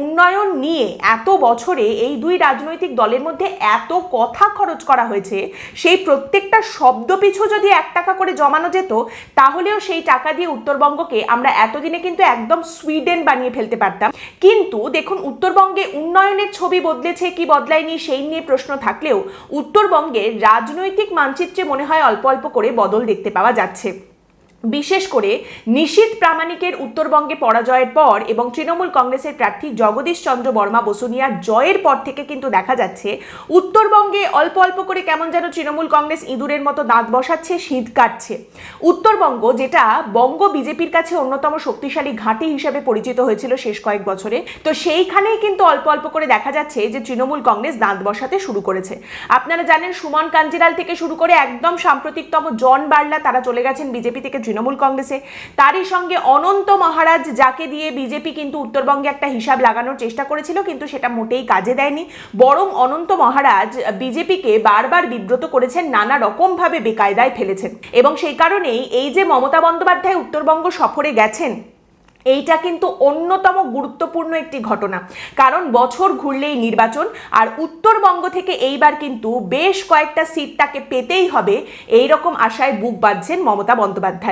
উন্নয়ন নিয়ে এত বছরে এই দুই রাজনৈতিক দলের মধ্যে এত কথা খরচ করা হয়েছে, সেই প্রত্যেকটা শব্দ পিছু যদি 1 টাকা করে জমানো যেত, তাহলেও সেই টাকা দিয়ে উত্তরবঙ্গকে আমরা এতদিনে কিন্তু একদম সুইডেন বানিয়ে ফেলতে পারতাম। কিন্তু দেখুন, উত্তরবঙ্গে উন্নয়নের ছবি বদলেছে কি বদলায়নি সেই নিয়ে প্রশ্ন থাকলেও উত্তরবঙ্গের রাজনৈতিক মানচিত্রে মনে হয় অল্প অল্প করে বদল দেখতে পাওয়া যাচ্ছে। বিশেষ করে নিশীথ প্রামাণিকের উত্তরবঙ্গে পরাজয়ের পর এবং তৃণমূল কংগ্রেসের প্রার্থী জগদীশ চন্দ্র বর্মা বসুনিয়ার জয়ের পর থেকে কিন্তু দেখা যাচ্ছে উত্তরবঙ্গে অল্প অল্প করে কেমন যেন তৃণমূল কংগ্রেস ইঁদুরের মতো দাঁত বসাচ্ছে, শীত কাটছে। উত্তরবঙ্গ, যেটা বঙ্গ বিজেপির কাছে অন্যতম শক্তিশালী ঘাঁটি হিসেবে পরিচিত হয়েছিল শেষ কয়েক বছরে, তো সেইখানেই কিন্তু অল্প অল্প করে দেখা যাচ্ছে যে তৃণমূল কংগ্রেস দাঁত বসাতে শুরু করেছে। আপনারা জানেন, সুমন কাঞ্জিলাল থেকে শুরু করে একদম সাম্প্রতিকতম জন বার্লা, তারা চলে গেছেন বিজেপি থেকে তৃণমূল কংগ্রেসে। তারই সঙ্গে অনন্ত মহারাজ, যাকে দিয়ে বিজেপি কিন্তু উত্তরবঙ্গে একটা হিসাব লাগানোর চেষ্টা করেছিল, কিন্তু সেটা মোটেই কাজে দেয়নি। বরং অনন্ত মহারাজ বিজেপিকে বারবার বিব্রত করেছেন, নানা রকমভাবে বেকায়দায় ফেলেছেন। এবং সেই কারণেই এই যে মমতা বন্দ্যোপাধ্যায় উত্তরবঙ্গ সফরে গেছেন, এইটা কিন্তু অন্যতম গুরুত্বপূর্ণ একটি ঘটনা। কারণ বছর ঘুরলেই নির্বাচন, আর উত্তরবঙ্গ থেকে এইবার কিন্তু বেশ কয়েকটা সিট তাকে পেতেই হবে, এইরকম আশায় বুক বাঁধছেন মমতা বন্দ্যোপাধ্যায়।